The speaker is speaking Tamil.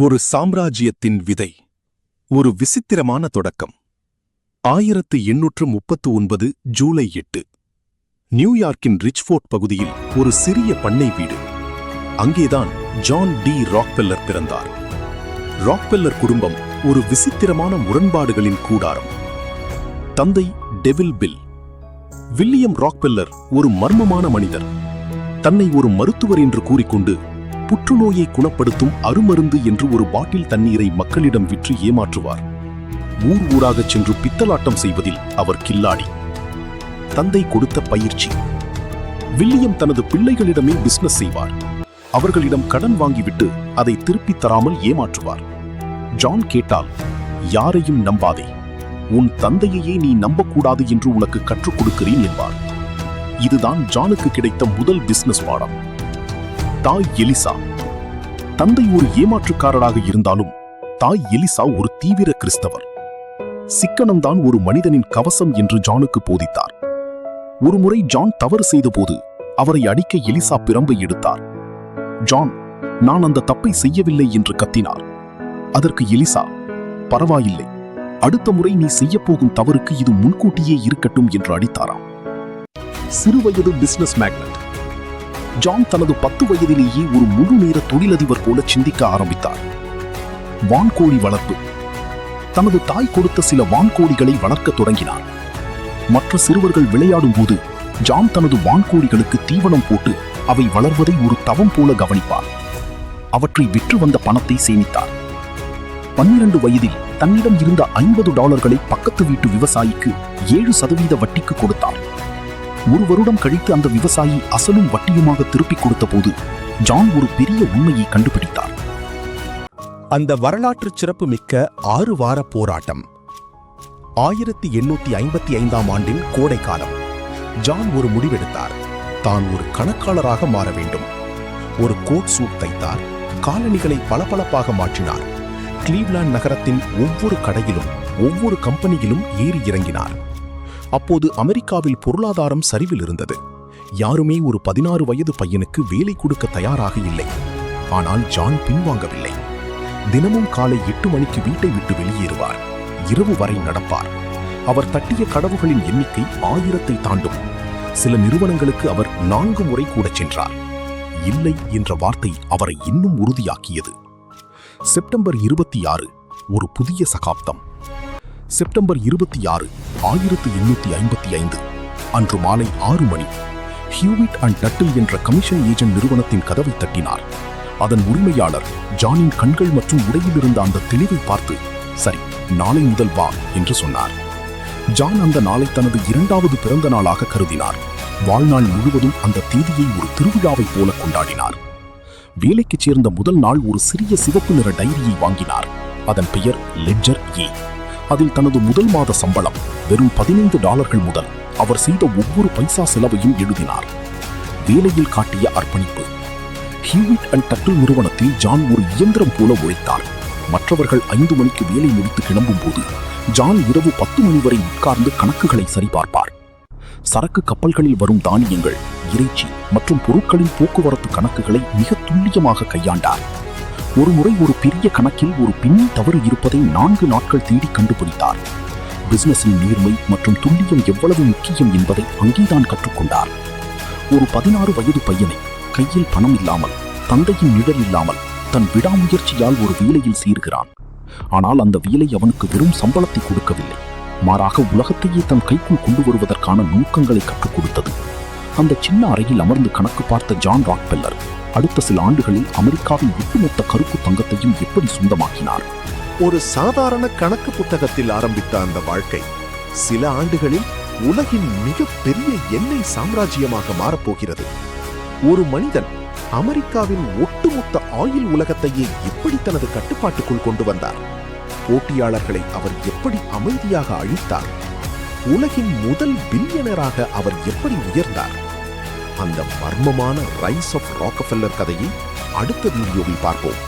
ஒரு சாம்ராஜ்யத்தின் விதை. ஒரு விசித்திரமான தொடக்கம். 1839 ஜூலை 8. நியூயார்க்கின் ரிச்ஃபோர்ட் பகுதியில் ஒரு சிறிய பண்ணை வீடு. அங்கேதான் ஜான் டி ராக்ஃபெல்லர் பிறந்தார். ராக்ஃபெல்லர் குடும்பம் ஒரு விசித்திரமான முரண்பாடுகளின் கூடாரம். தந்தை டெவில் பில். வில்லியம் ராக்ஃபெல்லர் ஒரு மர்மமான மனிதர். தன்னை ஒரு மருத்துவர் என்று கூறிக்கொண்டு புற்றுநோயை குணப்படுத்தும் அருமருந்து என்று ஒரு பாட்டில் தண்ணீரை மக்களிடம் விற்று ஏமாற்றுவார். ஊர் ஊராகச் சென்று பித்தலாட்டம் செய்வதில் அவர் கில்லாடி. தந்தை கொடுத்த பயிற்சி. வில்லியம் தனது பிள்ளைகளிடமே பிசினஸ் செய்வார். அவர்களிடம் கடன் வாங்கிவிட்டு அதை திருப்பித் தராமல் ஏமாற்றுவார். ஜான் கேட்டால், யாரையும் நம்பாதே, உன் தந்தையையே நீ நம்பக்கூடாது என்று உனக்கு கற்றுக் கொடுக்கிறேன் என்பார். இதுதான் ஜானுக்கு கிடைத்த முதல் பிசினஸ் பாடம். தாய் எலிசா. தந்தை ஒரு ஏமாற்றுக்காரராக இருந்தாலும் தாய் எலிசா ஒரு தீவிர கிறிஸ்தவர். சிக்கனம்தான் ஒரு மனிதனின் கவசம் என்று ஜானுக்கு போதித்தார். ஒருமுறை ஜான் தவறு செய்தபோது அவரை அடிக்க எலிசா பிரம்பை எடுத்தார். ஜான், நான் அந்த தப்பை செய்யவில்லை என்று கத்தினார். அதற்கு எலிசா, பரவாயில்லை, அடுத்த முறை நீ செய்யப்போகும் தவறுக்கு இது முன்கூட்டியே இருக்கட்டும் என்று அடித்தாராம். சிறுவயது பிசினஸ் மேக்னட். ஜான் தனது 10 வயதிலேயே ஒரு முழு நேர தொழிலதிபர் போல சிந்திக்க ஆரம்பித்தார். வான்கோழி வளர்ப்பு. தனது தாய் கொடுத்த சில வான்கோழிகளை வளர்க்க தொடங்கினார். மற்ற சிறுவர்கள் விளையாடும் போது ஜான் தனது வான்கோழிகளுக்கு தீவனம் போட்டு அவை வளர்வதை ஒரு தவம் போல கவனிப்பார். அவற்றை விற்று வந்த பணத்தை சேமித்தார். 12 வயதில் தன்னிடம் இருந்த $50 பக்கத்து வீட்டு விவசாயிக்கு 7% வட்டிக்கு கொடுத்தார். ஒரு வருடம் கழித்து அந்த விவசாயி அசலும் வட்டியுமாக திருப்பிக் கொடுத்த போது ஜான் ஒரு பெரிய உண்மையை கண்டுபிடித்தார். அந்த வரலாற்று சிறப்பு மிக்க 6 வார போராட்டம். 1855ஆம் ஆண்டின் கோடை காலம். ஜான் ஒரு முடிவெடுத்தார். தான் ஒரு கணக்காளராக மாற வேண்டும். ஒரு கோட் சூட் தைத்தார். காலணிகளை பளபளப்பாக மாற்றினார். கிளீவ்லாந்து நகரத்தின் ஒவ்வொரு கடையிலும் ஒவ்வொரு கம்பெனியிலும் ஏறி இறங்கினார். அப்போது அமெரிக்காவில் பொருளாதாரம் சரிவில் இருந்தது. யாருமே ஒரு 16 வயது பையனுக்கு வேலை கொடுக்க தயாராக இல்லை. ஆனால் ஜான் பின்வாங்கவில்லை. தினமும் காலை 8 மணிக்கு வீட்டை விட்டு வெளியேறுவார். இரவு வரை நடப்பார். அவர் தட்டிய கதவுகளின் எண்ணிக்கை 1000ஐ தாண்டும். சில நிறுவனங்களுக்கு அவர் 4 முறை கூட சென்றார். இல்லை என்ற வார்த்தை அவரை இன்னும் உறுதியாக்கியது. செப்டம்பர் 26, ஒரு புதிய சகாப்தம். செப்டம்பர் 26, 1855 அன்று மாலை 6 மணி ஹியூவிட் அண்ட் டட்டில் என்ற கமிஷன் ஏஜென்ட் நிறுவனத்தின் கதவை தட்டினார். அதன் உரிமையாளர் ஜானின் கண்கள் மற்றும் உடையில் இருந்த அந்த தெளிவை பார்த்து, சரி, நாளை முதல் வா என்று சொன்னார். ஜான் அந்த நாளை தனது 2வது பிறந்த நாளாக கருதினார். வாழ்நாள் முழுவதும் அந்த தேதியை ஒரு திருவிழாவைப் போல கொண்டாடினார். வேலைக்கு சேர்ந்த முதல் நாள் ஒரு சிறிய சிவப்பு நிற டைரியை வாங்கினார். அதன் பெயர் லெட்ஜர் ஏ. அதில் தனது முதல் மாத சம்பளம் வெறும் $15 முதல் அவர் செய்த ஒவ்வொரு பைசா செலவையும் எழுதினார். வேலையில் காட்டிய அர்ப்பணிப்பு. ஹியூவிட் அண்ட் டட்டில் நிறுவனத்தில் ஜான் ஒரு இயந்திரம் போல உழைத்தார். மற்றவர்கள் 5 மணிக்கு வேலை முடித்து கிளம்பும் போது ஜான் இரவு 10 மணி வரை உட்கார்ந்து கணக்குகளை சரிபார்ப்பார். சரக்கு கப்பல்களில் வரும் தானியங்கள், இறைச்சி மற்றும் பொருட்களின் போக்குவரத்து கணக்குகளை மிக துல்லியமாக கையாண்டார். ஒருமுறை ஒரு பெரிய கணக்கில் ஒரு பின்னி தவறு இருப்பதை 4 நாட்கள் தேடி கண்டுபிடித்தார். பிசினஸின் நேர்மை மற்றும் துல்லியம் எவ்வளவு முக்கியம் என்பதை அங்கேதான் கற்றுக்கொண்டார். ஒரு 16 வயது பையனை கையில் பணம் இல்லாமல், தந்தையின் நிழல் இல்லாமல் தன் விடாமுயற்சியால் ஒரு வேலையில் சேர்கிறான். ஆனால் அந்த வேலை அவனுக்கு வெறும் சம்பளத்தை கொடுக்கவில்லை, மாறாக உலகத்தையே தன் கைக்குள் கொண்டு வருவதற்கான நுணுக்கங்களை கற்றுக் கொடுத்தது. அந்த சின்ன அறையில் அமர்ந்து கணக்கு பார்த்த ஜான் ராக்ஃபெல்லர் அடுத்த சில ஆண்டுகளில் அமெரிக்காவின் ஒட்டுமொத்த கருப்பு தங்கத்தையும் எப்படி சொந்தமாக்கினார். ஒரு சாதாரண கணக்கு புத்தகத்தில் ஆரம்பித்த அந்த வாழ்க்கை சில ஆண்டுகளில் உலகின் மிகப்பெரிய எண்ணெய் சாம்ராஜ்யமாக மாறப்போகிறது. ஒரு மனிதன் அமெரிக்காவின் ஒட்டுமொத்த ஆயில் உலகத்தையே எப்படி தனது கட்டுப்பாட்டுக்குள் கொண்டு வந்தார்? போட்டியாளர்களை அவர் எப்படி அமைதியாக அழித்தார்? உலகின் முதல் பில்லியனராக அவர் எப்படி உயர்ந்தார்? அந்த மர்மமான ரைஸ் ஆஃப் ராக்ஃபெல்லர் கதையை அடுத்த வீடியோவில் பார்ப்போம்.